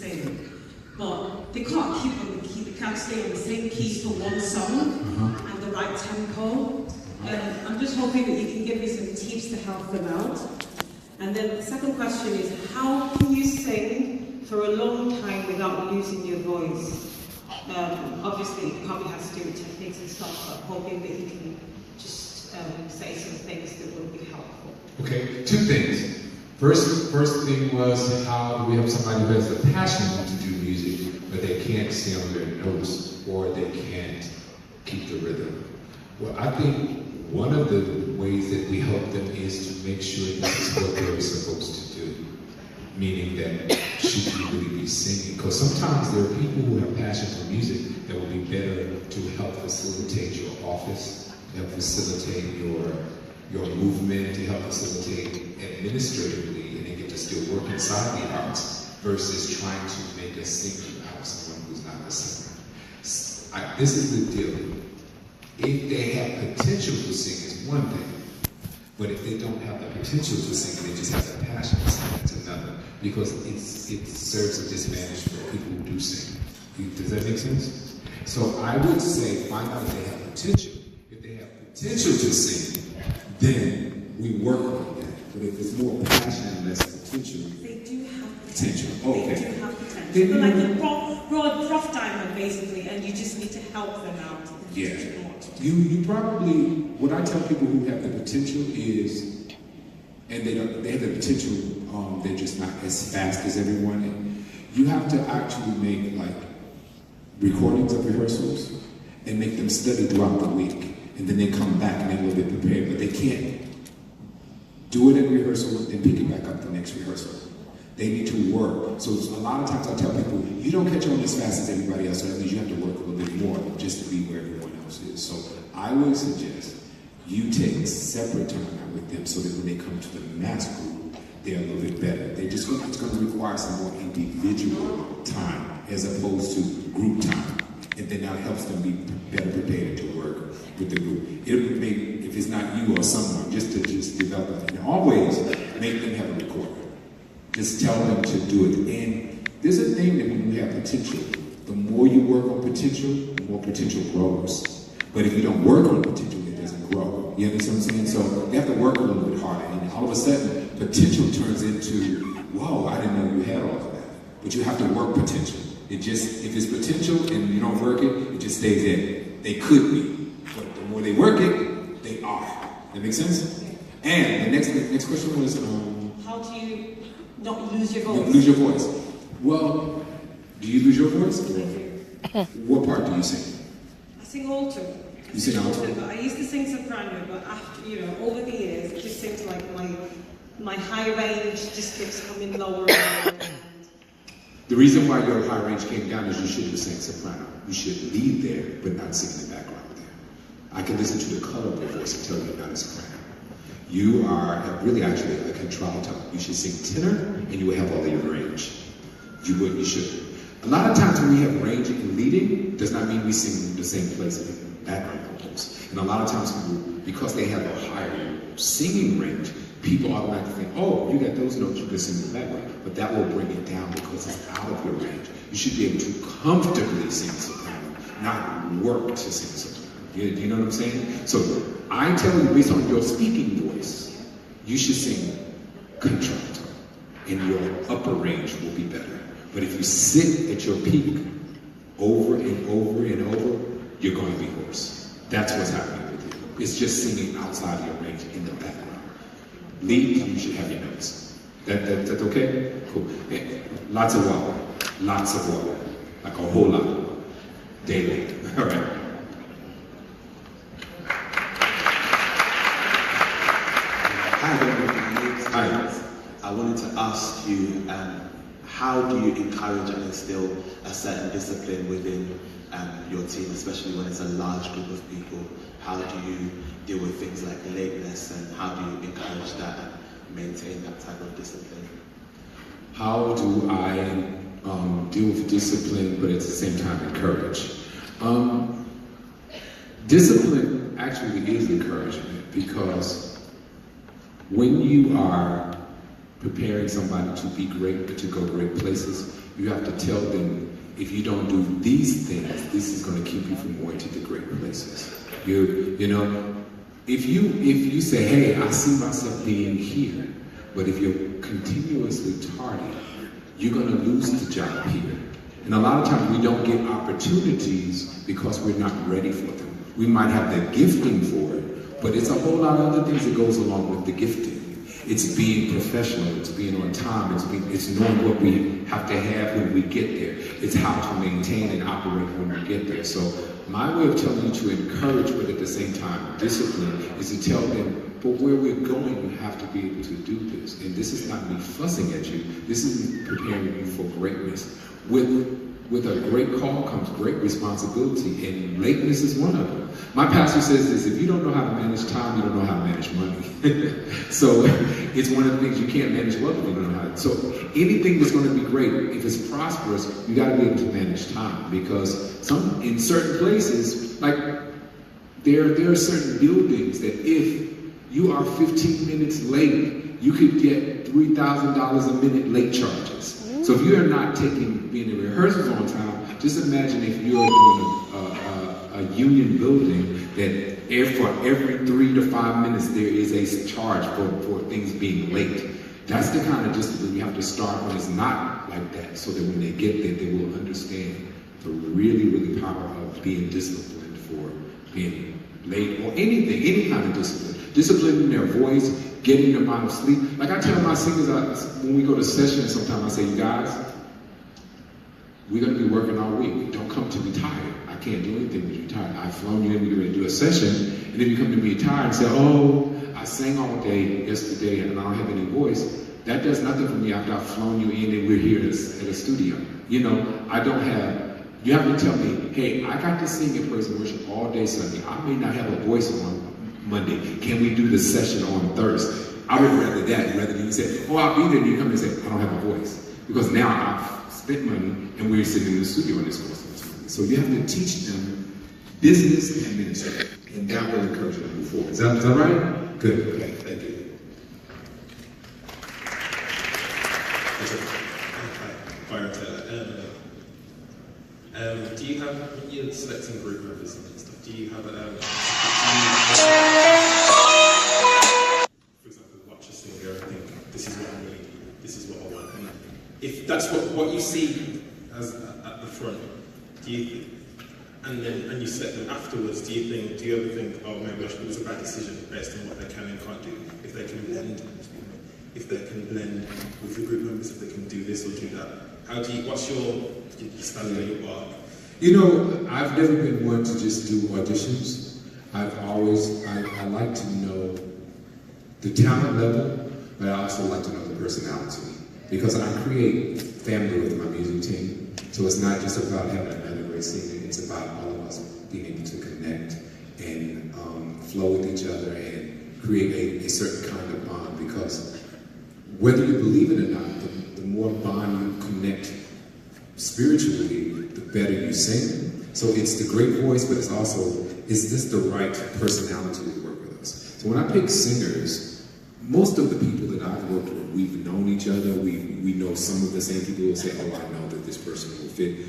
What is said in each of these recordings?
sing, but they can't keep on the key. They can't stay on the same keys for one song and the right tempo. I'm just hoping that you can give me some tips to help them out. And then the second question is, how can you sing for a long time without losing your voice? Obviously, it probably has to do with techniques and stuff, but hoping that you can just say some things that will be helpful. Okay, two things. First thing was, how do we have somebody who has the passion to do music, but they can't stay on their notes, or they can't keep the rhythm? Well, I think one of the ways that we help them is to make sure this is what they're supposed to do. Meaning that should you really be singing? Because sometimes there are people who have passion for music that will be better to help facilitate your office, to help facilitate your movement, to help facilitate administratively, and they get to still work inside the arts versus trying to make a singer out of someone who's not a singer. This is the deal. If they have potential to sing, it's one thing. But if they don't have the potential to sing, they just have the passion to sing, it's another. Because it serves a disadvantage for people who do sing. Does that make sense? So I would say find out if they have potential. If they have potential to sing, then we work on that. But if it's more passion and less potential, they do have potential. Okay. They do have potential. They're like a rough diamond, basically, and you just need to help them out. Yeah. You probably, what I tell people who have the potential is, and they have the potential, they're just not as fast as everyone. And you have to actually make like recordings of rehearsals and make them study throughout the week. And then they come back and they're a little bit prepared, but they can't do it in rehearsal and pick it back up the next rehearsal. They need to work. So a lot of times I tell people, you don't catch on as fast as everybody else, so that means you have to work a little bit more just to be where everyone else is. So I would suggest you take separate time out with them so that when they come to the mass group, they're a little bit better. It's going to require some more individual time as opposed to group time. And then that helps them be better prepared to work with the group. It may, if it's not you or someone, just to develop it. And always make them have a recorder. Just tell them to do it. And there's a thing that when you have potential, the more you work on potential, the more potential grows. But if you don't work on potential, it doesn't grow. You understand what I'm saying? So you have to work a little bit harder. And all of a sudden, potential turns into, whoa, I didn't know you had all of that. But you have to work potential. It just, if it's potential and you don't work it, it just stays there. They could be. But the more they work it, they are. That makes sense? And the next question was, how do you not lose your voice? Lose your voice. Well, do you lose your voice? I do. What part do you sing? I sing alto. You sing alto? But I used to sing soprano, but after, over the years, it just seems like my high range just keeps coming lower and lower. The reason why your high range came down is you shouldn't sing soprano. You should lead there, but not sing in the background there. I can listen to the color of your voice and tell you're not a soprano. You are really actually a contralto. You should sing tenor, and you will have all of your range. You should. A lot of times when we have range in leading, does not mean we sing in the same place in background vocals. And a lot of times people, because they have a higher singing range, people automatically think, oh, you got those notes, you can sing in the background. But that will bring it down because it's out of your range. You should be able to comfortably sing soprano, not work to sing soprano. Do you know what I'm saying? So I tell you, based on your speaking voice, you should sing contralto, and your upper range will be better. But if you sit at your peak over and over and over, you're going to be hoarse. That's what's happening with you. It's just singing outside your range in the background. Lead, you should have your notes. That's okay? Cool. Yeah. Lots of water. Lots of water. Like a whole lot. Daily. All right. Hi. I wanted to ask you, how do you encourage and instill a certain discipline within your team, especially when it's a large group of people? How do you deal with things like lateness, and how do you encourage that and maintain that type of discipline? How do I deal with discipline, but at the same time encourage? Discipline actually is encouragement, because when you are preparing somebody to be great, to go great places, you have to tell them, if you don't do these things, this is going to keep you from going to the great places. You know, if you say, hey, I see myself being here, but if you're continuously tardy, you're going to lose the job here. And a lot of times we don't get opportunities because we're not ready for them. We might have the gifting for it, but it's a whole lot of other things that goes along with the gifting. It's being professional, it's being on time, it's knowing what we have to have when we get there. It's how to maintain and operate when we get there. So my way of telling you to encourage, but at the same time discipline, is to tell them, but where we're going, you have to be able to do this. And this is not me fussing at you, this is me preparing you for greatness. With a great call comes great responsibility, and lateness is one of them. My pastor says this: if you don't know how to manage time, you don't know how to manage money. So it's one of the things you can't manage well if you don't know how to. So anything that's going to be great, if it's prosperous, you got to be able to manage time, because in certain places, like there are certain buildings that if you are 15 minutes late, you could get $3,000 a minute late charges. So if you are not being in rehearsals on time, just imagine if you're doing a union building that for every 3 to 5 minutes there is a charge for things being late. That's the kind of discipline you have to start when it's not like that, so that when they get there, they will understand the really, really power of being disciplined for being late or anything, any kind of discipline. Disciplining their voice, getting them out of sleep. Like I tell my singers, when we go to sessions, sometimes I say, you guys, we're going to be working all week. Don't come to me tired. I can't do anything with you tired. I've flown you in, we're going to do a session, and then you come to me tired and say, oh, I sang all day yesterday and I don't have any voice. That does nothing for me after I've flown you in and we're here at a studio. You know, you have to tell me, hey, I got to sing in praise and worship all day Sunday. I may not have a voice on Monday. Can we do the session on Thursday? I would rather that rather than you say, oh, I'll be there, and you come and say, I don't have a voice. Because now I've spent money and we're sitting in the studio on this course. So you have to teach them business and ministry, and that will encourage them to move forward. Is that right? Good. Okay, thank you. Byron Taylor. Do you have, when you're selecting group members and stuff, do you have for example, watch a singer and think, this is what I'm really, this is what I want. And if that's what you see as at the front, do you and you select them afterwards, do you ever think, oh maybe it was a bad decision based on what they can and can't do? If they can blend with the group members, if they can do this or do that. What's your standard of your bar? You know, I've never been one to just do auditions. I like to know the talent level, but I also like to know the personality. Because I create family with my music team. So it's not just about having another great singer, it's about all of us being able to connect and flow with each other and create a certain kind of bond. Because whether you believe it or not, the more bond you connect spiritually, the better you sing. So it's the great voice, but it's also, is this the right personality to work with us? So when I pick singers, most of the people that I've worked with, we've known each other, we know some of the same people who say, oh, I know that this person will fit.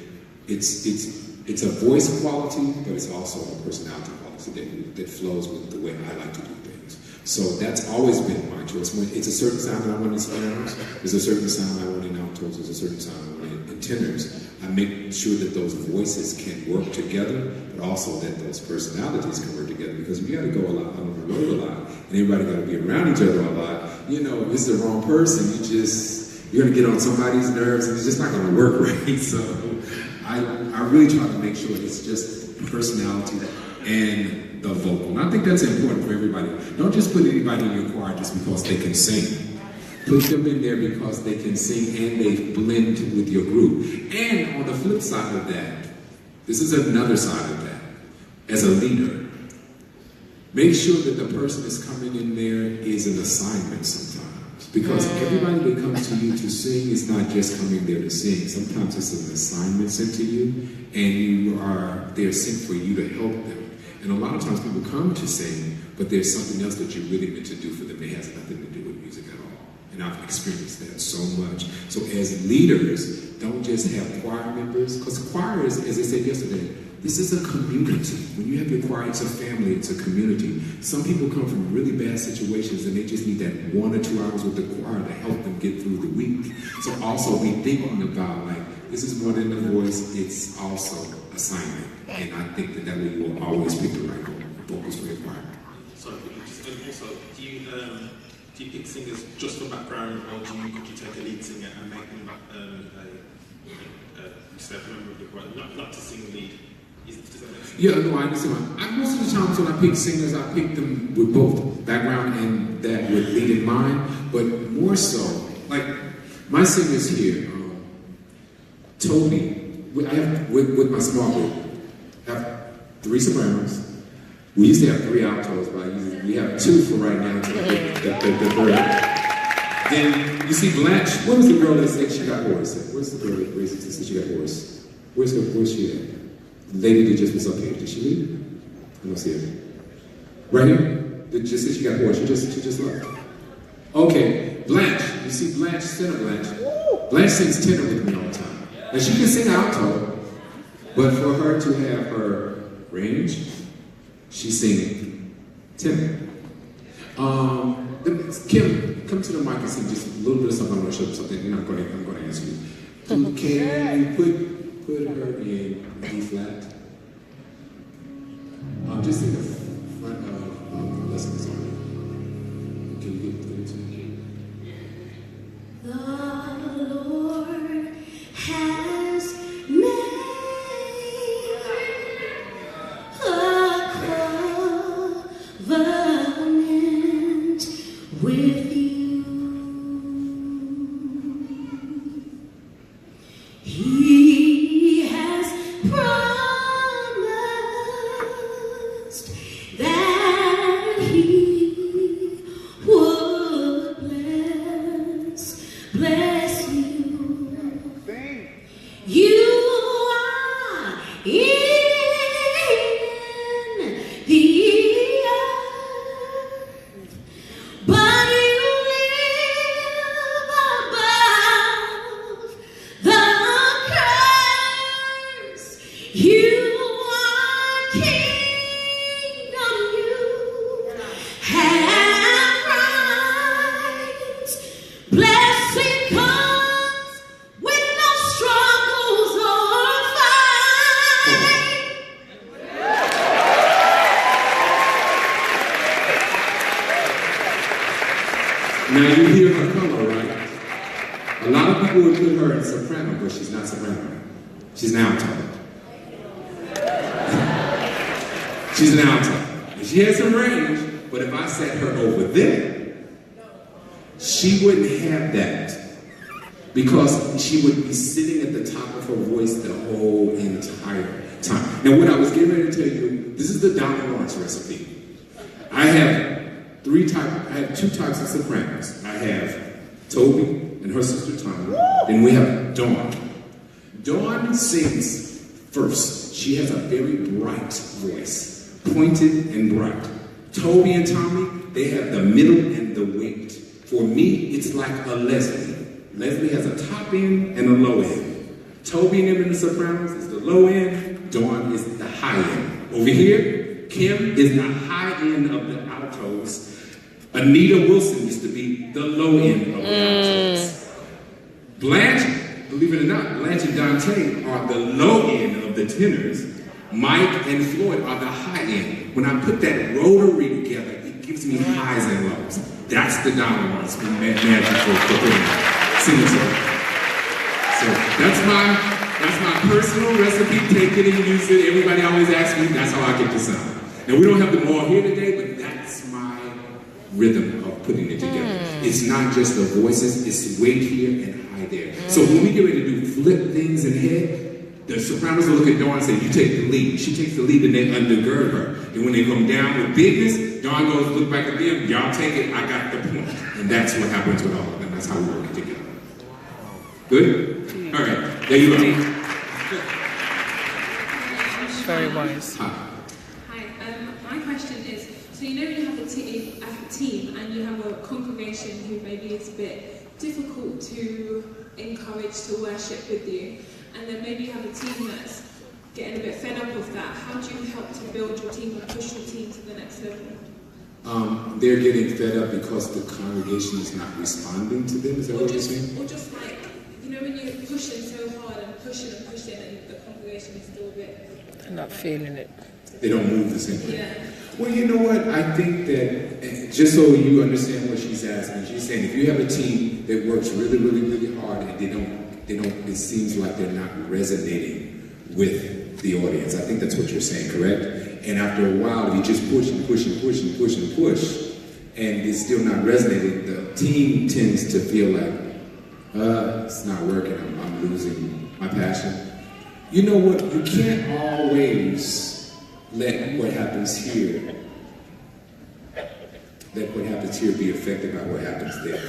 It's a voice quality, but it's also a personality quality that flows with the way I like to do things. So that's always been my choice. When it's a certain sound that I want in sopranos, there's a certain sound I want in altos, there's a certain sound I want in tenors. I make sure that those voices can work together, but also that those personalities can work together. Because if you got to go a lot on the road a lot, and everybody got to be around each other a lot, you know, if it's the wrong person, you're going to get on somebody's nerves, and it's just not going to work right. So I really try to make sure it's just personality and the vocal. And I think that's important for everybody. Don't just put anybody in your choir just because they can sing. Put them in there because they can sing and they blend with your group. And on the flip side of that, this is another side of that, as a leader, make sure that the person that's coming in there is an assignment sometimes. Because everybody that comes to you to sing is not just coming there to sing. Sometimes it's an assignment sent to you, and they're sent for you to help them. And a lot of times people come to sing, but there's something else that you're really meant to do for them that has nothing to do with music at all. And I've experienced that so much. So as leaders, don't just have choir members, because choirs, as I said yesterday, this is a community. When you have your choir, it's a family, it's a community. Some people come from really bad situations and they just need that 1 or 2 hours with the choir to help them get through the week. So also be thinking about, like, this is more than a voice, it's also assignment. And I think that way you will always pick the right vocals for your choir. So, also, do you pick singers just for background, or could you take a lead singer and make them a member of the choir, not to sing lead? Does that make sense? Yeah, no, I understand. Most of the times when I pick singers, I pick them with both background and that with lead in mind. But more so, like my singers here, Toby, I have with my small group, I have 3 sopranos. We used to have 3 altos, but we have 2 for right now. The bird. Then you see Blanche. What was the girl that said she got hoarse? Where's the girl that said she got hoarse? Where's she at? The lady that just was up here. Did she leave? I don't see her. Right here? That just said she got hoarse. She just left. Okay, Blanche. You see Blanche, tenor Blanche. Blanche sings tenor with me all the time. And she can sing alto, but for her to have her range, she's singing tenor. Kim, come to the mic and sing just a little bit of something. I want to show you something, and I'm going to ask you. Can you put her in D flat? Just in the front of the lesson song. Can you get it to me? The Lord has made with you. He has promised that he would bless you. You are in the earth, but you live above the curse. You are kingdom, you have rights. Blessing comes with no struggles or fight. Now you hear her color, right? A lot of people would put her in soprano, but she's not soprano. She's an alto. She's an alto. She has some range, but if I set her over there, she wouldn't have that because she would be sitting at the top of her voice the whole entire time. Now, what I was getting ready to tell you, this is the Donna Lawrence recipe. I have two types of sopranos. I have Toby and her sister Tanya. Then we have Dawn. Dawn sings first. She has a very bright voice, pointed and bright. Toby and Tommy, they have the middle and the weight. For me, it's like a Leslie. Leslie has a top end and a low end. Toby and them in the sopranos is the low end. Dawn is the high end. Over here, Kim is the high end of the altos. Anita Wilson used to be the low end of the altos. Blanche, believe it or not, Blanche and Dante are the low end of the tenors. Mike and Floyd are the high end. When I put that rotary together, it gives me highs and lows. That's the Donna Lawrence magic for singing song. So that's my personal recipe. Take it and use it. Everybody always asks me. That's how I get the sound. Now we don't have them all here today, but that's my rhythm of putting it together. It's not just the voices. It's weight here and high there. So when we get ready to do flip things in head, the sopranos will look at Dawn and say, you take the lead. She takes the lead and they undergird her. And when they come down with bigness, Dawn goes, look back at them, y'all take it, I got the point. And that's what happens with all of them. That's how we work it together. Good? All right. There you go. Very wise. Hi. Hi, my question is, so you know when you have a team and you have a congregation who maybe is a bit difficult to encourage to worship with you, and then maybe you have a team that's getting a bit fed up of that, how do you help to build your team and push your team to the next level? They're getting fed up because the congregation is not responding to them. Is that what you're saying? Or just like, you know, when you're pushing so hard and pushing and the congregation is still a bit... They're not feeling it. They don't move the same way. Yeah. Well, you know what? I think that, and just so you understand what she's asking, she's saying if you have a team that works really, really, really hard and they don't, it seems like they're not resonating with the audience. I think that's what you're saying, correct? And after a while, you just push and push and push and push and push, and it's still not resonating, the team tends to feel like, it's not working, I'm losing my passion. You know what? You can't always let what happens here be affected by what happens there.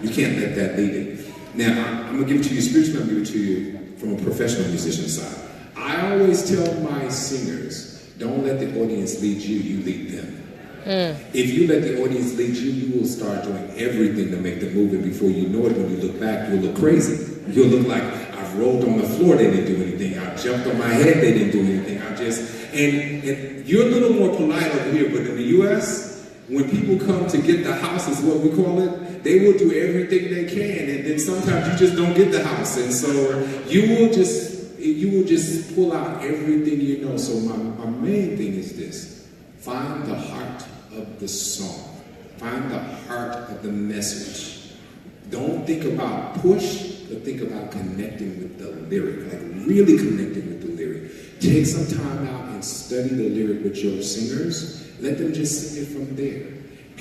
You can't let that lead it. Now, I'm going to give it to you spiritually, I'm going to give it to you from a professional musician side. I always tell my singers, don't let the audience lead you, you lead them. If you let the audience lead you, you will start doing everything to make the move, and before you know it, when you look back, you'll look crazy. You'll look like, I've rolled on the floor, they didn't do anything. I jumped on my head, they didn't do anything. And you're a little more polite over here, but in the U.S., when people come to get the house, is what we call it, they will do everything they can, and then sometimes you just don't get the house, and so you will just pull out everything you know. So my main thing is this: find the heart of the song, find the heart of the message. Don't think about push, but think about connecting with the lyric, like really connecting with the lyric. Take some time out and study the lyric with your singers. Let them just sing it from there.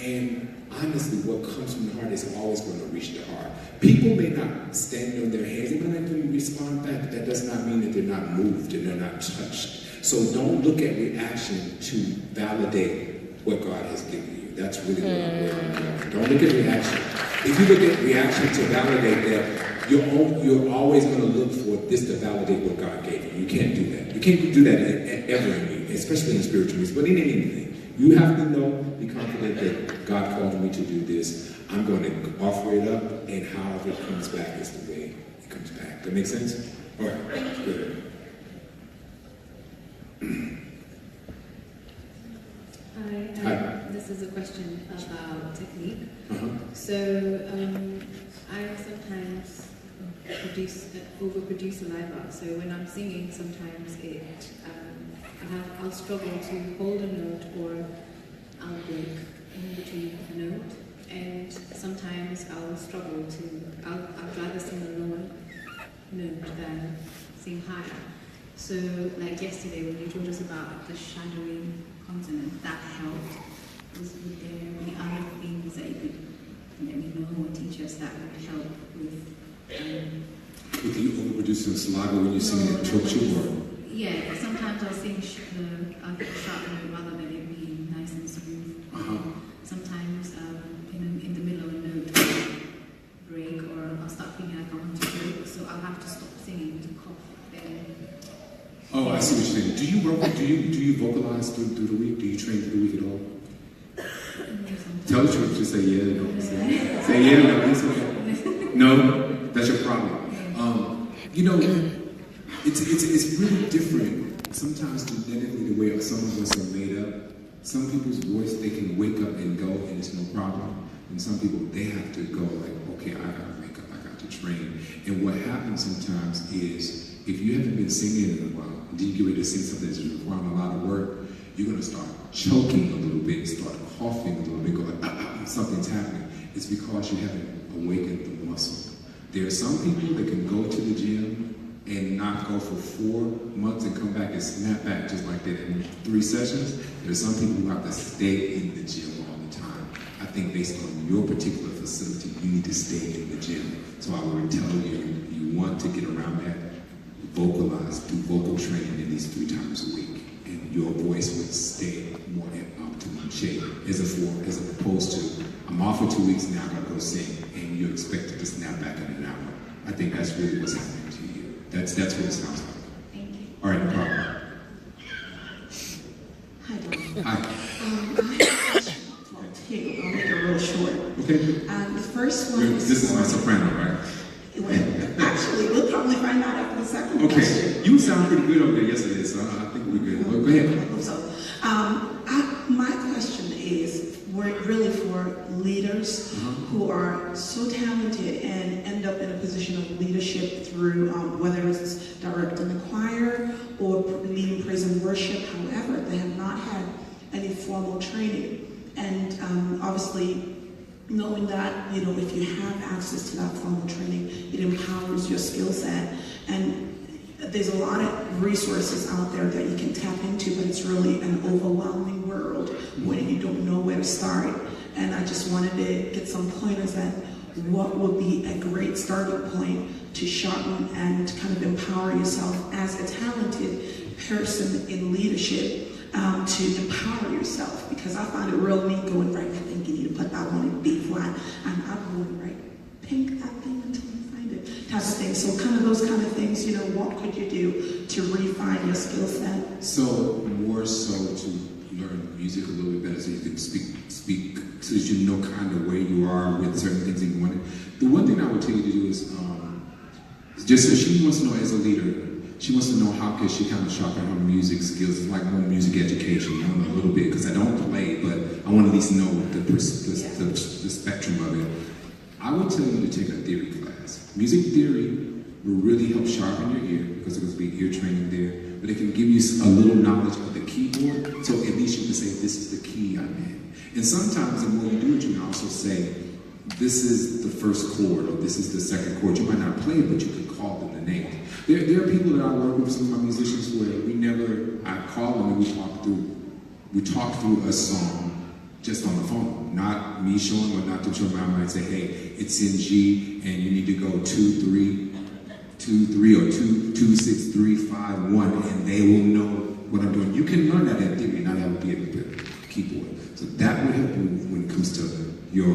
And honestly, what comes from the heart is always going to reach the heart. People may not stand on their hands, they might not even respond back, but that does not mean that they're not moved and they're not touched. So don't look at reaction to validate what God has given you. That's really what I'm working on. Don't look at reaction. If you look at reaction to validate that, you're always going to look for this to validate what God gave you. You can't do that. You can't do that ever in me, especially in spiritual music, but in anything. You have to know, be confident that God called me to do this. I'm going to offer it up, and however it comes back is the way it comes back. That make sense? All right, good. Hi. This is a question about technique. So I sometimes overproduce a live art. So when I'm singing, sometimes I'll struggle to hold a note, or I'll break in between a note, and sometimes I'll struggle I'd rather sing a lower note than sing higher. So like yesterday when you told us about the shadowing consonant, that helped. Would there any other things that you could let me know or teach us that would help with you overproducing saliva when you're singing it chokes you, or? Yeah, sometimes I'll sing I'll get a sharp note rather than it being nice and smooth. Sometimes in the middle of a note I'll break, or I'll start feeling like I want to break, so I'll have to stop singing to cough. Oh, I see what you're saying. Do you vocalize through the week? Do you train through the week at all? Tell the truth. Just say yeah, no. Say yeah, no. It's okay. No, that's your problem. You know, it's really different. Sometimes genetically, the way some of us are made up. Some people's voice, they can wake up and go, and it's no problem. And some people, they have to go like, okay, I gotta wake up, I got to train. And what happens sometimes is, if you haven't been singing in a while, and you get ready to sing something that's requiring a lot of work, you're gonna start choking a little bit, start coughing a little bit, going, something's happening. It's because you haven't awakened the muscle. There are some people that can go to the gym and not go for 4 months and come back and snap back just like that in 3 sessions. There's some people who have to stay in the gym all the time. I think based on your particular facility, you need to stay in the gym. So I would tell you, you want to get around that, vocalize, do vocal training at least 3 times a week. And your voice would stay more in optimum shape as opposed to, I'm off for 2 weeks, now I gotta go sing, and you're expected to snap back in an hour. I think that's really what's happening to you. That's what it sounds like. Thank you. All right, no problem. Hi, Don. Hi. I have a question about 12 too. I'll make it real short. Okay. The first one is This is my soprano, right? Actually, we'll probably find out after the second question. Okay. You sound pretty good over there yesterday, so I think we're good. Well, go ahead. I hope so. My question is really for leaders who are so talented and end up in a position of leadership through whether it's directing the choir or leading praise and worship. However, they have not had any formal training, and obviously knowing that, you know, if you have access to that formal training, it empowers your skill set. And there's a lot of resources out there that you can tap into, but it's really an overwhelming world when you don't know where to start. And I just wanted to get some pointers at what would be a great starting point to sharpen and kind of empower yourself as a talented person in leadership, to empower yourself. Because I find it real neat going, right, I think you need to put that one in B flat, and I'm going, right, pink that thing until you find it, type of thing. So kind of those kind of things, you know, what could you do to refine your skill set? So more so to learn music a little bit better, so you can speak, so that you know kind of where you are with certain things that you want. The one thing I would tell you to do is just so she wants to know as a leader, she wants to know how can she kind of sharpen her music skills. It's like more music education, you know, a little bit, because I don't play, but I want to at least know the spectrum of it. I would tell you to take a theory class. Music theory will really help sharpen your ear, because there's going to be ear training there, but it can give you a little knowledge of the keyboard, so at least you can say, this is the key I'm in. And sometimes the more you do it, you can also say, this is the first chord, or this is the second chord. You might not play it, but you can call them the name. There are people that I work with, some of my musicians, where I call them and we talk through a song just on the phone. Not me showing or not them showing. I might say, hey, it's in G, and you need to go 2, 3, 2, 3, or 2, 2, 6, 3, 5, 1, and they will know what I'm doing. You can learn that in theory, not have to be at the keyboard. So that would help you when it comes to your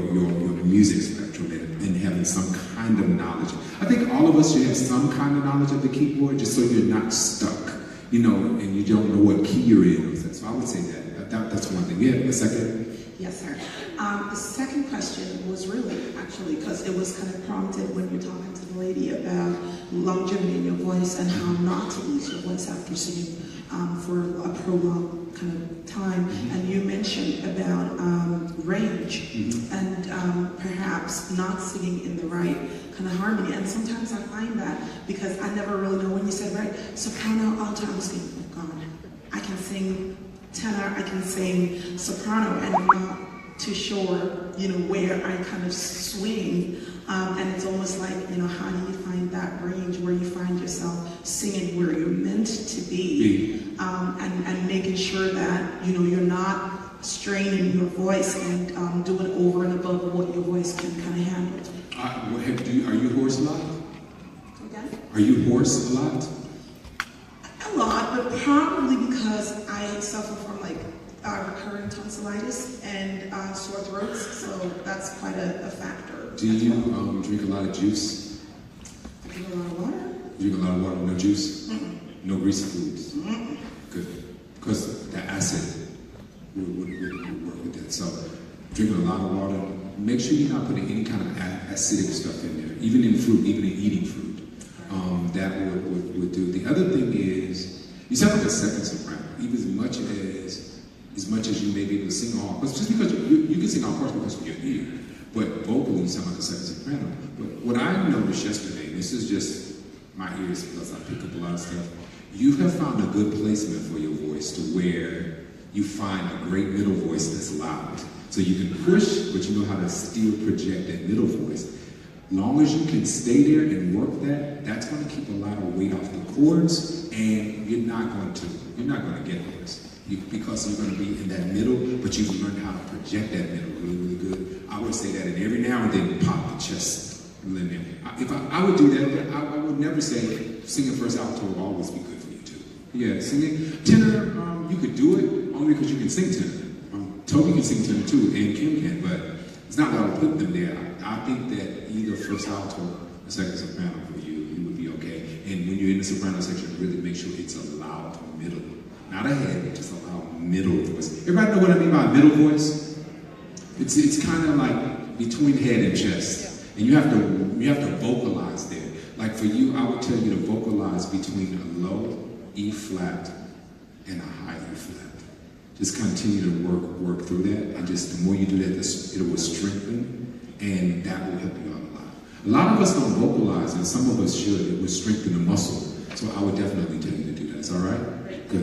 music spectrum and having some kind of knowledge. I think all of us should have some kind of knowledge of the keyboard, just so you're not stuck, you know, and you don't know what key you're in. So I would say that's one thing. Yeah, a second. Yes, sir. The second question was really, actually, because it was kind of prompted when you were talking to the lady about longevity in your voice and how not to lose your voice after singing for a prolonged kind of time. And you mentioned about range and perhaps not singing in the right kind of harmony. And sometimes I find that because I never really know when you said, right, soprano, alto, I was thinking, oh God, I can sing tenor, I can sing soprano, and I'm not too sure, you know, where I kind of swing. And it's almost like, you know, how do you find that range where you find yourself singing where you're meant to be, and making sure that, you know, you're not straining your voice and doing over and above what your voice can kind of handle. Are you hoarse a lot? Okay. Are you hoarse a lot? A lot, but probably because I suffer from like recurring tonsillitis and sore throats, so that's quite a factor. Do you drink a lot of juice? I drink a lot of water. You drink a lot of water, no juice? No greasy foods? Mm-mm. Good. Because the acid would work with that. So drinking a lot of water. Make sure you're not putting any kind of acidic stuff in there, even in fruit, even in eating fruit. That would do. The other thing is, you sound like a second soprano, even as much as you may be able to sing all parts. Just because you can sing all parts because of your ear, but vocally you sound like a second soprano. But what I noticed yesterday, this is just my ears because I pick up a lot of stuff, you have found a good placement for your voice to where you find a great middle voice that's loud. So you can push, but you know how to still project that middle voice. Long as you can stay there and work that, that's going to keep a lot of weight off the chords, and you're not going to get hoarse. Because you're going to be in that middle, but you've learned how to project that middle really, really good. I would say that, and every now and then pop the chest limit. If I would do that, but I would never say singing first alto will always be good for you too. Yeah, singing tenor, you could do it only because you can sing tenor. Toby can sing tenor too, and Kim can, but it's not that I would put them there. I think that either first alto or second soprano for you would be okay. And when you're in the soprano section, really make sure it's a loud middle. Not a head, just a loud middle voice. Everybody know what I mean by middle voice? It's kind of like between head and chest, and you have to vocalize there. Like for you, I would tell you to vocalize between a low E flat and a high E flat. Just continue to work through that, and just the more you do that, it will strengthen, and that will help you out a lot. A lot of us don't vocalize, and some of us should. It would strengthen the muscle. So I would definitely tell you to do that. Is all right? Good.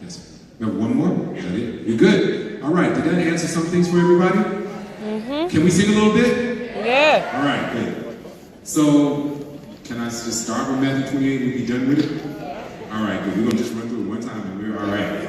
Yes. We have one more. Is that it? You're good. All right. Did that answer some things for everybody? Mm-hmm. Can we sing a little bit? Yeah. All right. Good. So can I just start with Matthew 28 and be done with it? All right. Good. We're gonna just run through it one time, and we're all right.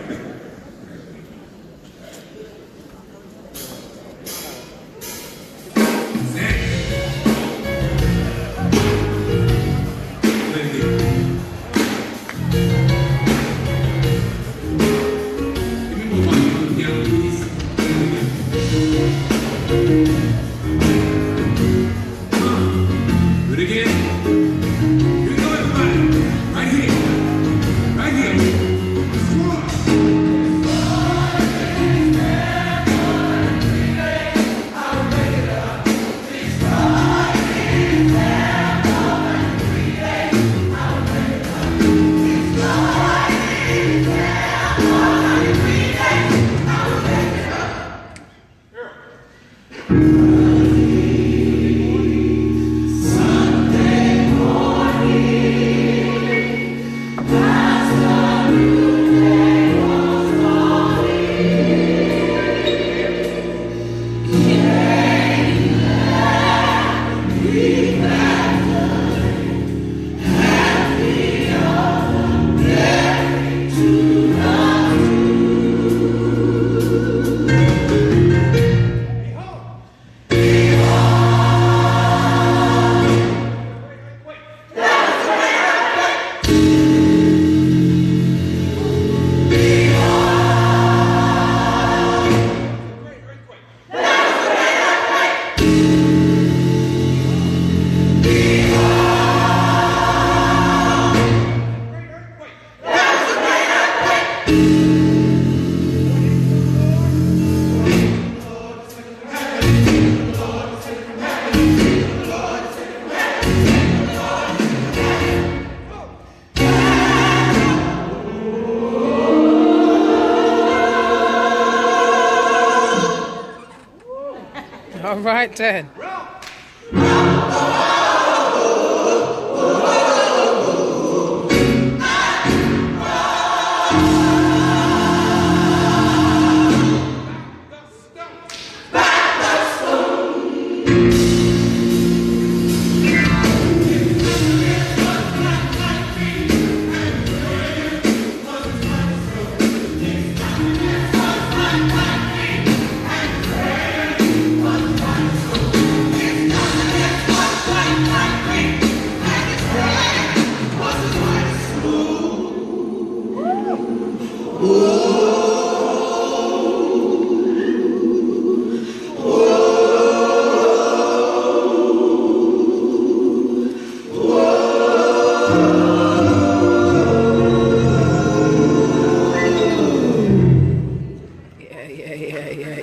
All right then.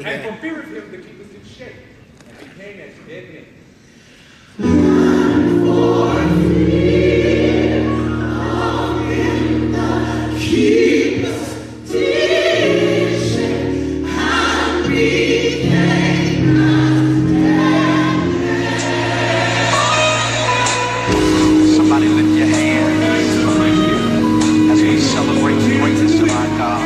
And for fear of him to keep us in shape, and became as dead men. Somebody lift your hands right here as we celebrate the greatness of our God.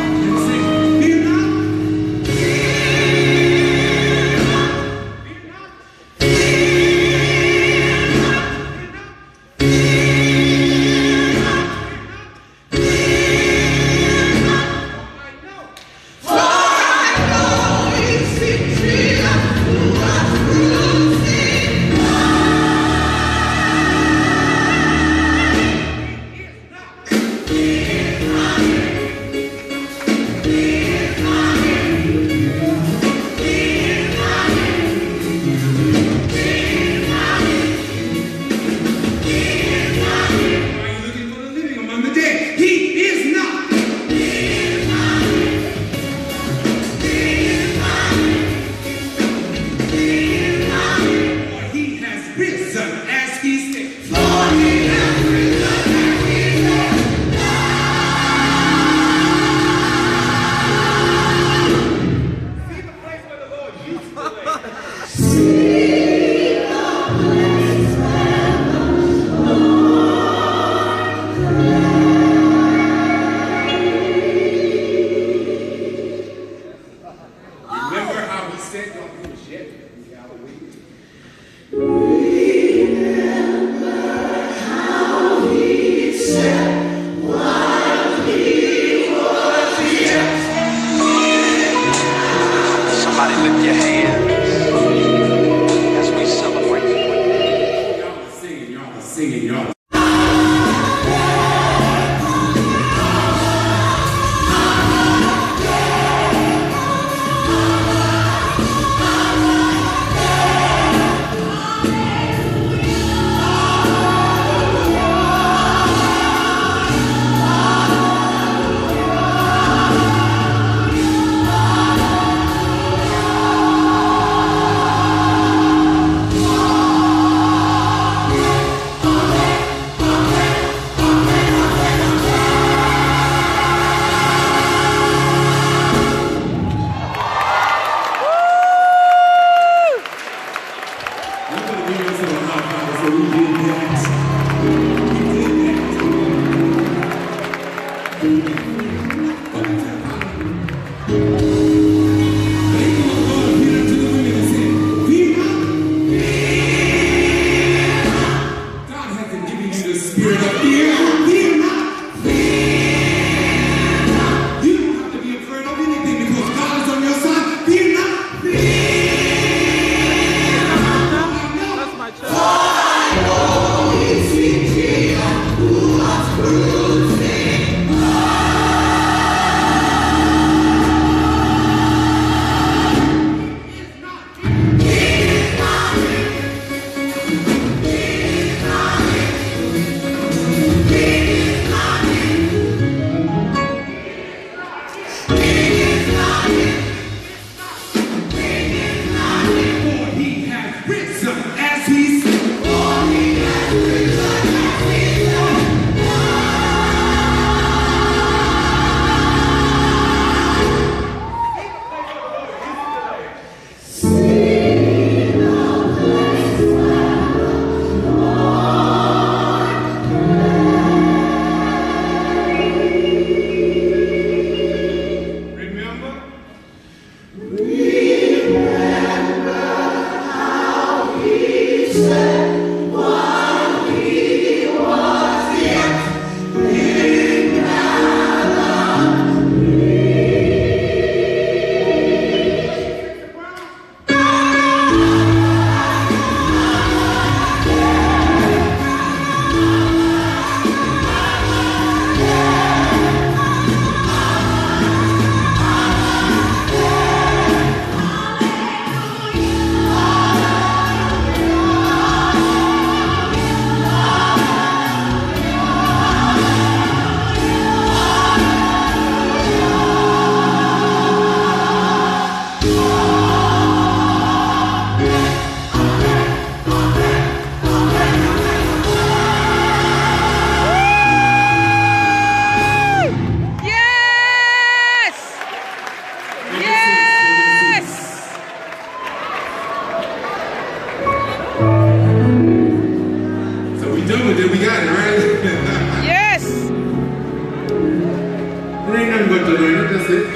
That's it.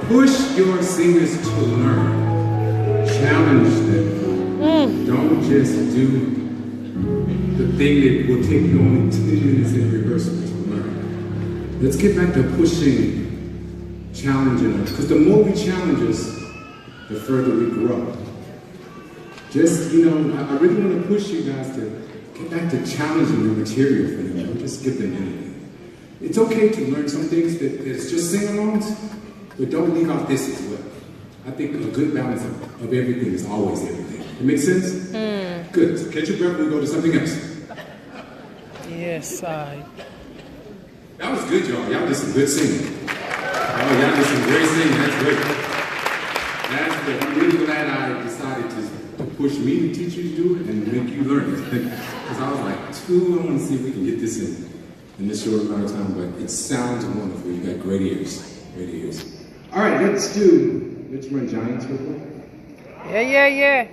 Push your singers to learn. Challenge them. Don't just do the thing that will take you only 10 minutes in rehearsal to learn. Let's get back to pushing, challenging us. Because the more we challenge us, the further we grow. Just, you know, I really want to push you guys to get back to challenging the material for them. Don't just give them anything. It's okay to learn some things that's just sing-alongs, but don't leave out this as well. I think a good balance of everything is always everything. It makes sense? Good. So catch your breath and we go to something else. Yes, I. That was good, y'all. Y'all did some good singing. Oh, y'all did some great singing. That's great. That's good. I'm really glad I decided to push me to teach you to do it and make you learn it. Because I was like, I want to see if we can get this in this short amount of time, but it sounds wonderful. You got great ears. Great ears. All right, let's run Giants real quick. Yeah.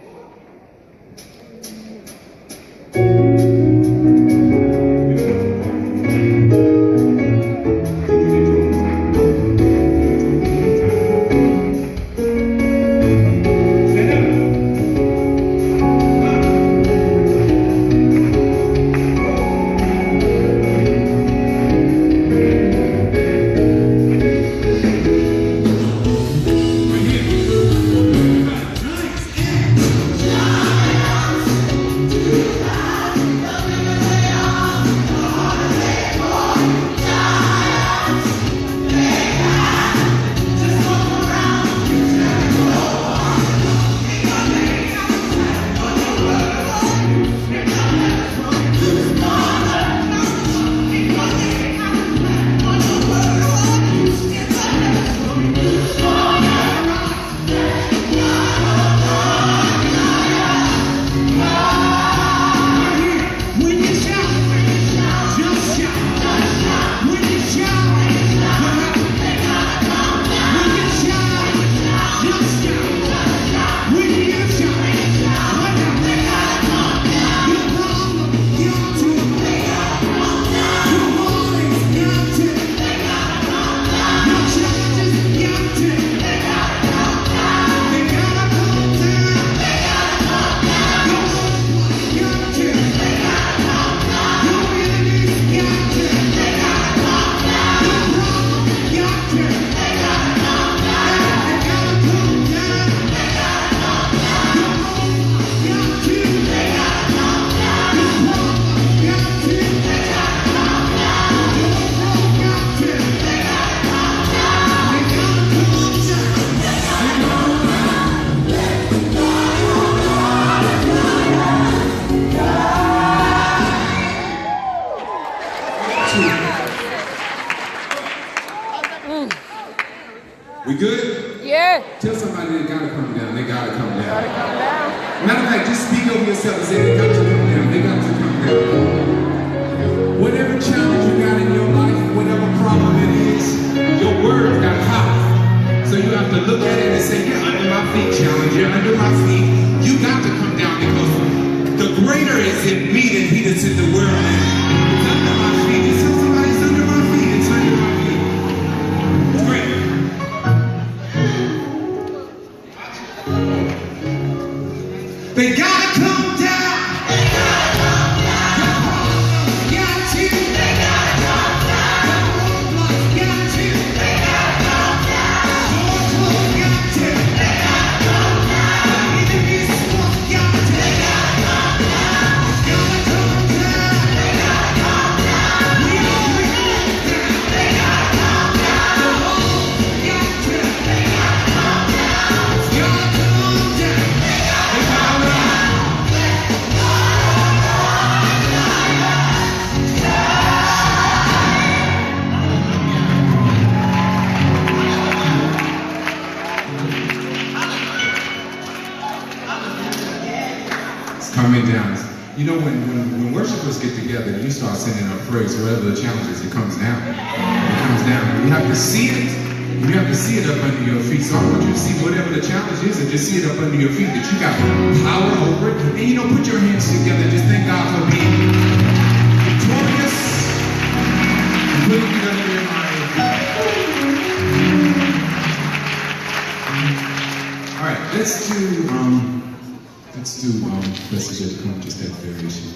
We good? Yeah. Tell somebody they gotta come down. They gotta come down. Gotta come down. Matter of fact, just speak over yourself and say they got to come down. They got to come down. Whatever challenge you got in your life, whatever problem it is, your words got power. So you have to look at it and say, yeah, under my feet, challenge. Yeah, under my feet. You got to come down because the greater is in me than he that's in the world. It's under my feet. Just tell somebody it's under my feet. It's under my feet. It's great. They gotta come down. They gotta come down. Got to. They gotta come down. Got to. They gotta come down. Got to. They gotta come down. Enemies got to. They gotta come down. Gotta come down. They gotta come down. We all come down. They gotta come down. The whole got to. They gotta come down. Gotta come down. They gotta come down. Coming down. You know, when worshipers get together and you start singing up praise, whatever the challenge is, it comes down. It comes down. You have to see it. You have to see it up under your feet. So I want you to see whatever the challenge is and just see it up under your feet, that you got power over it. And you know, put your hands together. Just thank God for being victorious. And put it together in your mind. let's do Blessed Yet to Come, just that variation.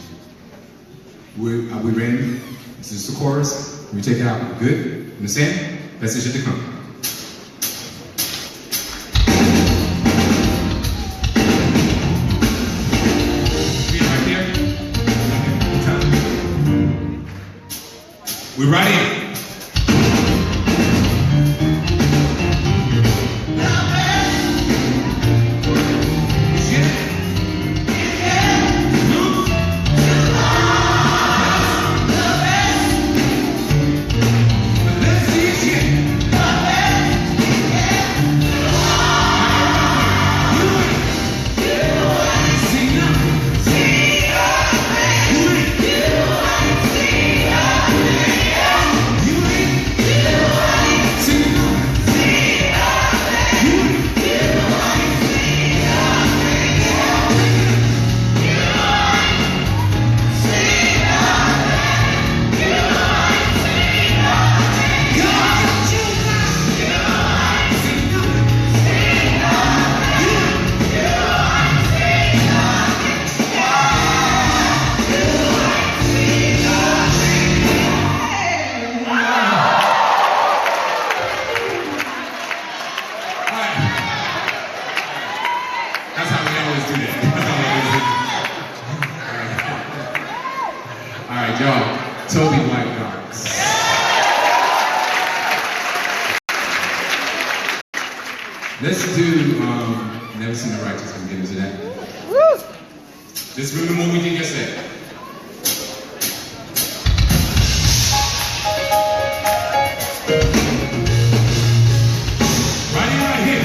Are we ready? This is the chorus. We take it out. Good? Understand? Blessed Yet to Come. We're right in. Toby White Guards. Let's do Never Seen the Righteous. Can we get into that? Just remember what we did yesterday. Right here.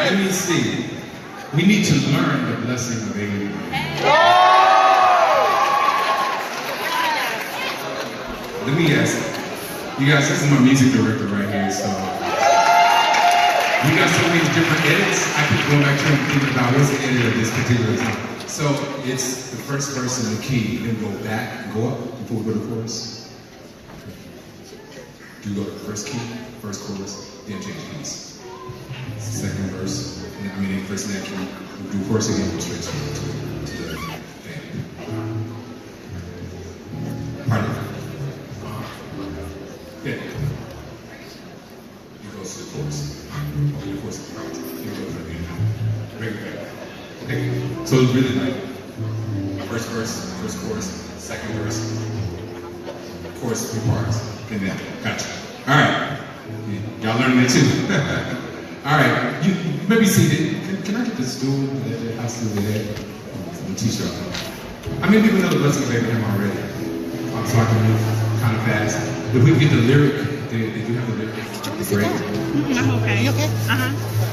Let me see. We need to learn the blessing of Abraham. Let me ask you guys, this is my music director right here, so we got so many different edits. I keep going back trying to think about what's the edit of this particular song. So it's the first verse in the key, then go back and go up before we go to the chorus. Do go to the first key, first chorus, then change keys. Second verse. I mean, first natural. We'll do chorus again, go straight to the band. Pardon? Yeah. He goes to the chorus. Okay, the chorus. Here we go for the band. Regular. Okay. So it's really like first verse, first chorus, second verse, chorus, three parts, and then gotcha. All right. Y'all learning that too. All right, you may be seated. Can I get the stool? I'll still be there. Some t-shirt. How many people know the blessing of Abraham already? So I can move kind of fast. If we get the lyric, they do have the lyric. It's great. I'm okay. You okay?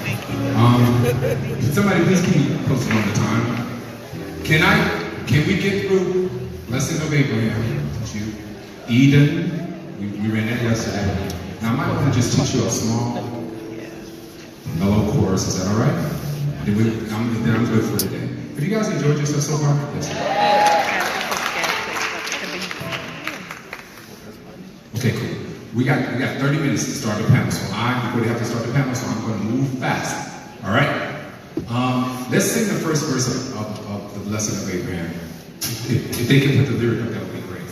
Thank you. Somebody please keep me posted on the time. Can we get through blessing of Abraham? Eden. We ran that yesterday. Now I might want to just teach you a small mellow chorus, is that all right? Then I'm good for today. Have you guys enjoyed yourself so far? Yes. Okay, cool. We got 30 minutes to start the panel, so before they have to start the panel, so I'm going to move fast. All right? Let's sing the first verse of the Blessing of Abraham. If they can put the lyric up, that would be great.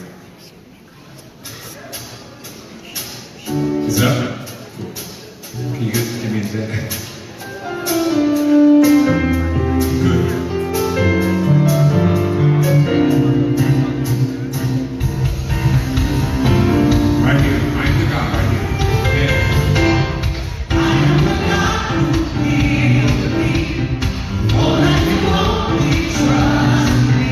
Is that? Can you guys give me that? Good. Right here. I am the God right here. Yeah. I am the God who heals me. Oh, let you only trust me.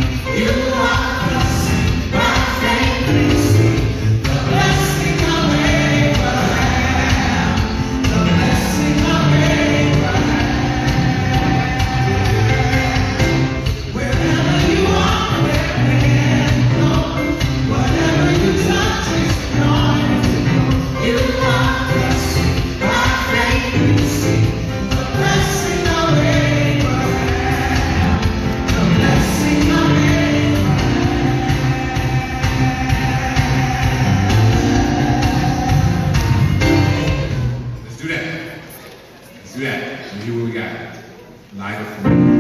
Let's do that. And here what we got. Light of Flame.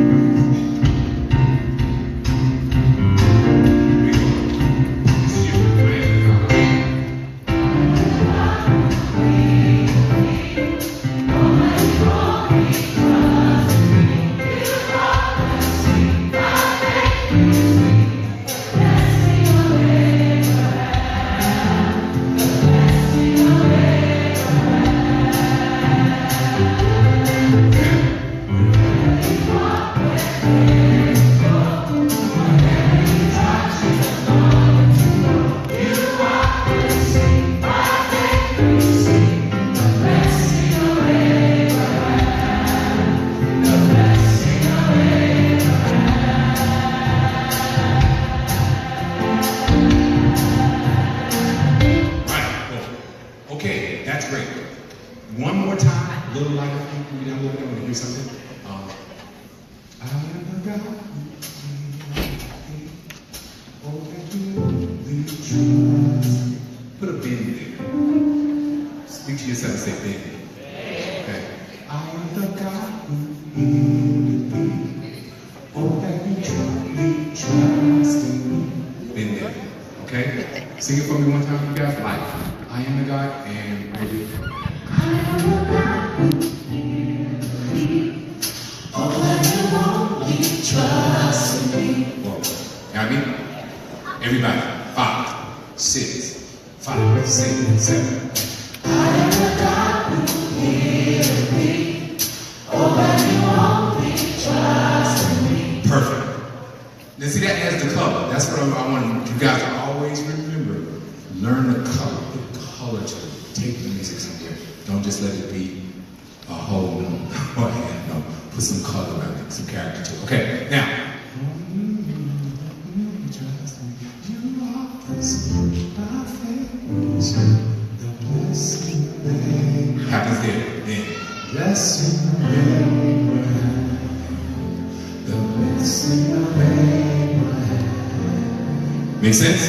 Make sense?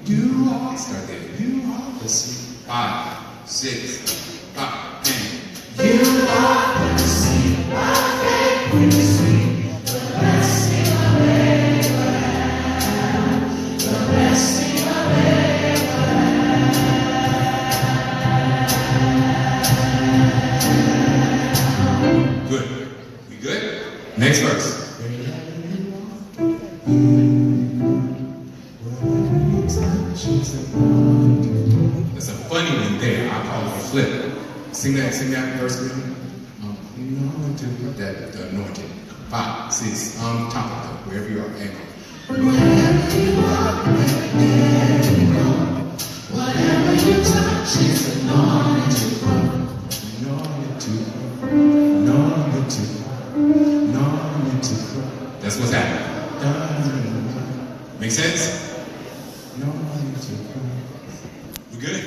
You are, start there. You are the seed. 5, 6, 5, and you are the seed. My favorite seed. The blessing of Abraham. The blessing of Abraham. Good. We good? Next verse. There's a funny one there. I call it a flip. Sing that verse with me. The anointed. 5, 6, top of it, wherever you are. Wherever you are, wherever you go, whatever you touch is anointed to grow. Anointed to grow. That's what's happening. Make sense? We good?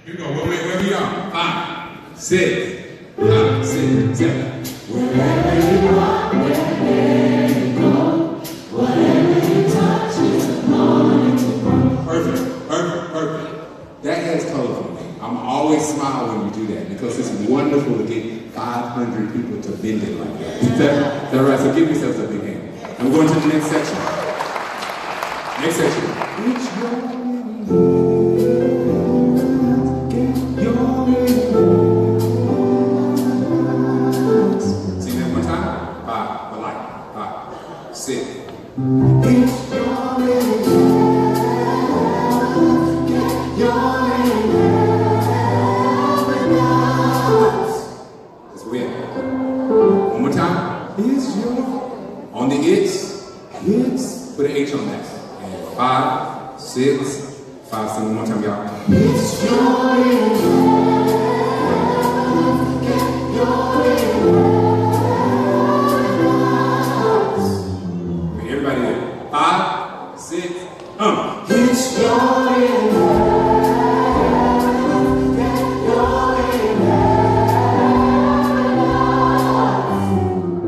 Here we go. Where we are? 5, 6, 5, 6, 7. Wherever you are, wherever you go, whatever you touch is anointed to grow. Perfect. That has color for me. I'm always smile when you do that because it's wonderful to get 500 people to bend it like that. Is that right? So give yourselves a big hand. I'm going to the next section. Next section. Sing that one time. 5, but like 5, 6. That's weird. One more time. On the it's, put an H on that. 5, 6, 5, sing one more time, y'all. It's your everybody there. 5, 6, It's your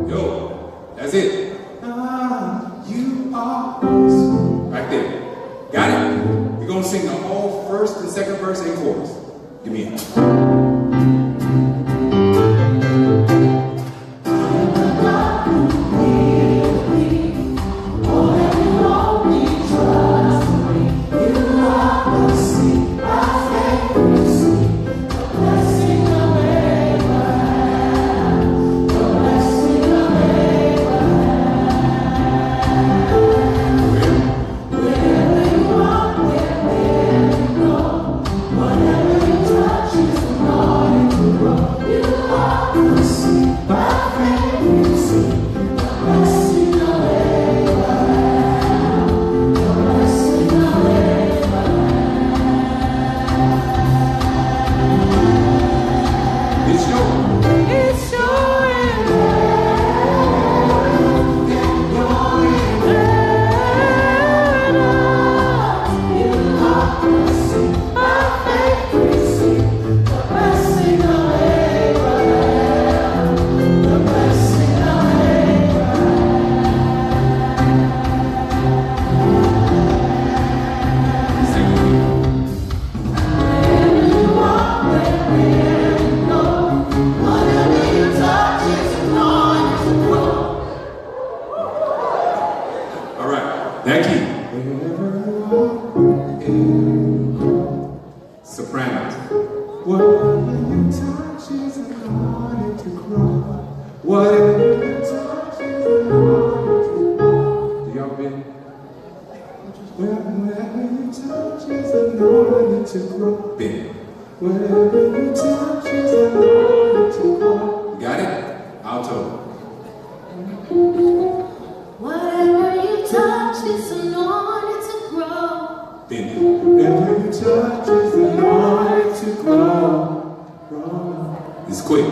Yo, that's it. You are right there. Got it? We're going to sing the whole first and second verse in chorus. Whatever you touch is anointed to grow. Whatever you touch is anointed to grow. Y'all been? Whatever you touch is anointed to grow. Been. Whatever you touch is anointed to grow. You got it? Alto. Whatever you touch is anointed to grow. Bend. Whatever you touch is anointed to grow. It's quick.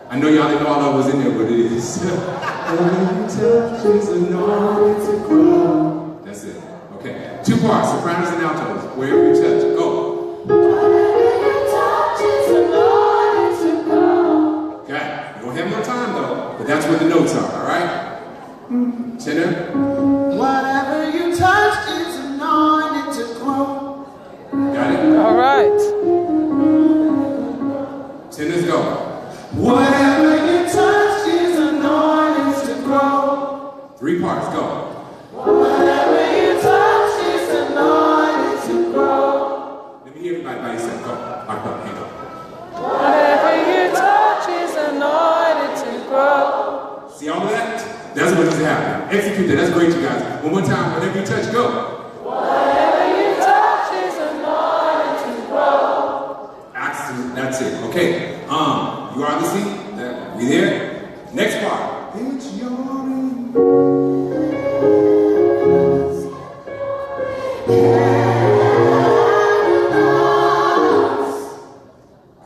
I know y'all didn't know all that was in there, but it is. Whatever you touch is anointed to grow. That's it. Okay. 2 parts, sopranos and altos. Wherever you touch, go. Whatever you touch is anointed to grow. Okay. You don't have no time though, but that's where the notes are, all right? Tenor. Whatever you touch is anointed to grow. Got it? All right. Tenors go. Whatever you touch is anointed to grow. 3 parts, go. Whatever you touch is anointed to grow. Let me hear everybody by yourself. Go. All right, go. Hang on. Whatever you touch is anointed to grow. See all of that? That's what is happening. Execute that. That's great, you guys. One more time. Whatever you touch, go. Whatever you touch is anointed to grow. That's it. Okay. You are the seat. We there? Next part. It's your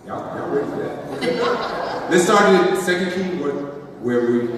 Y'all ready for that? Let's start at second key. Where we go.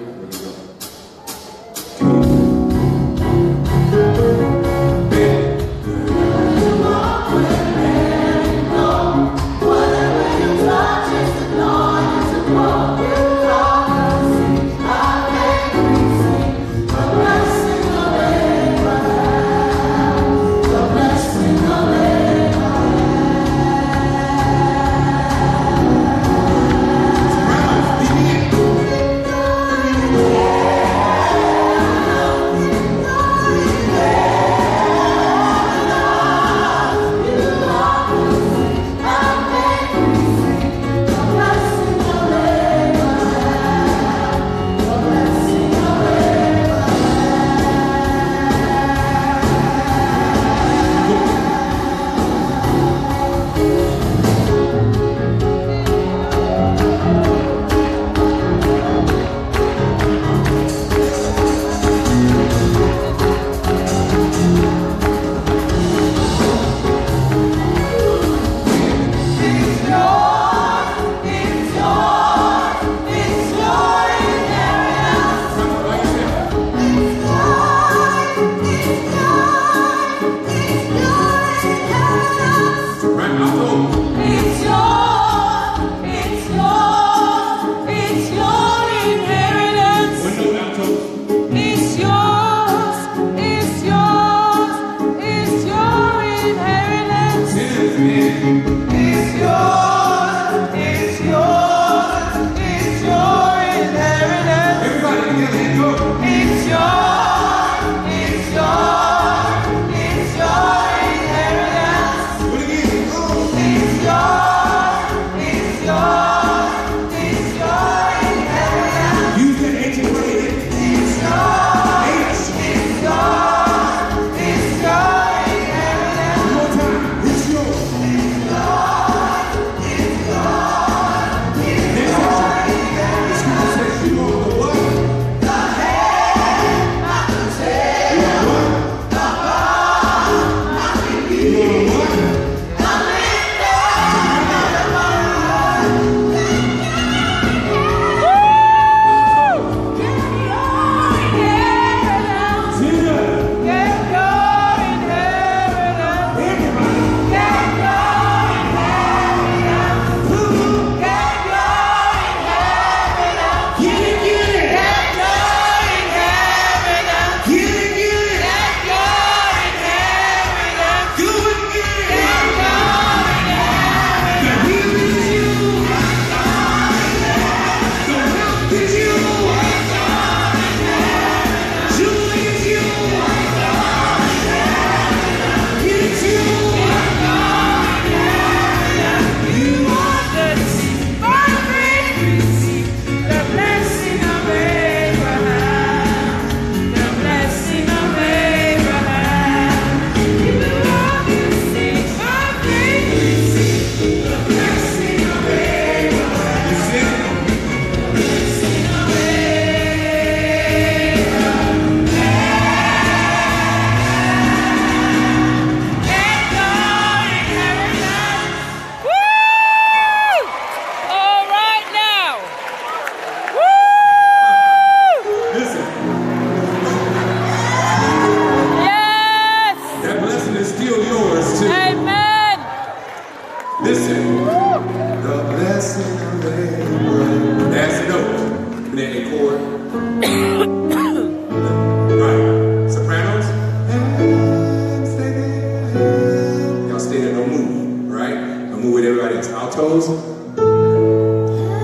toes.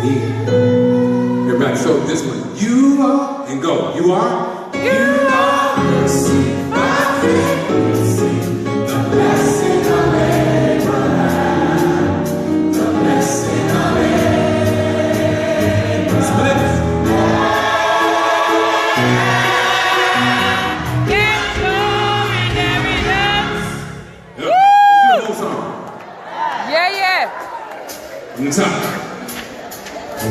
Yeah. Everybody, so this one. You are, and go. You are. You are mercy, my frequency, the blessing of Abraham, the blessing of Abraham. Split. From the top.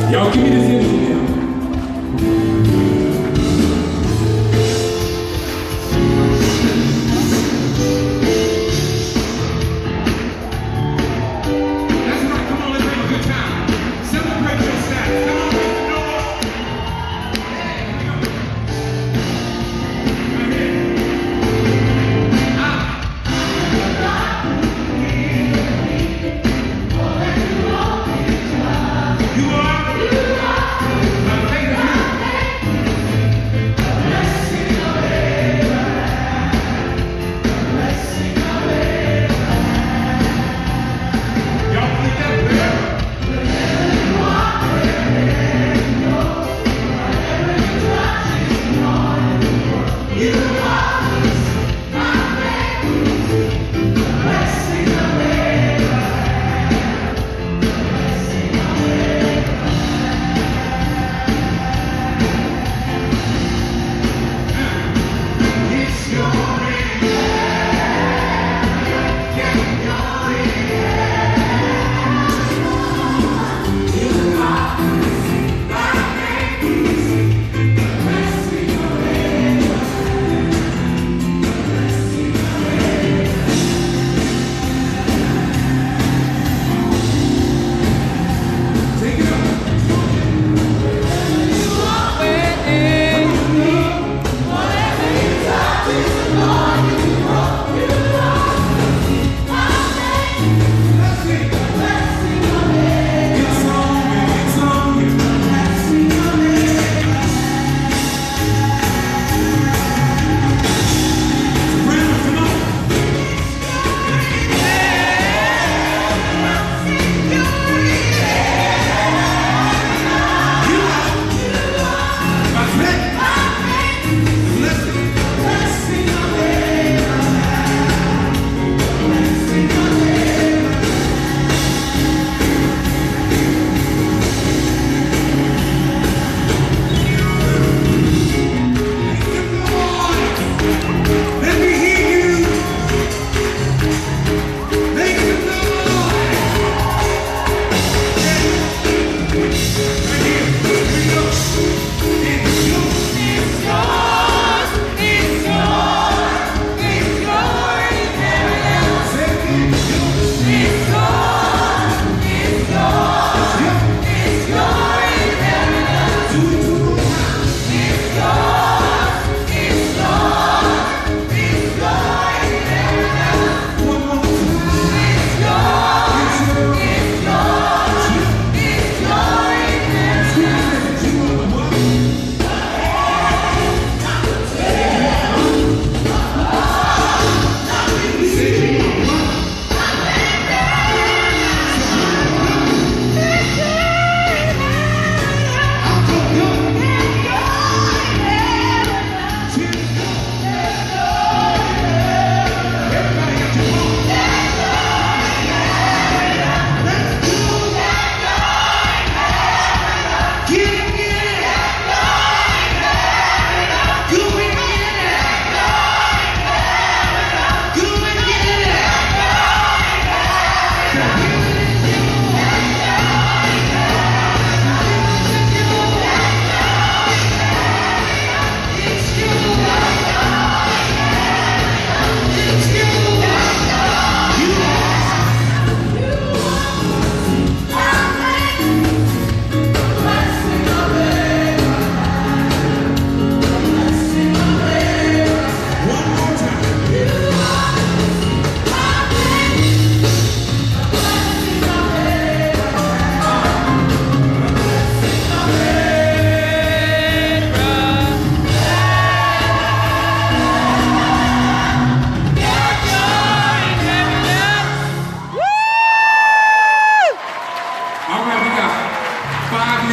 Y'all give me this energy now. That's right, come on, let's have a good time. Celebrate your status. Come on, make some noise. Right here. You are.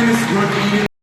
minutes, we're eating.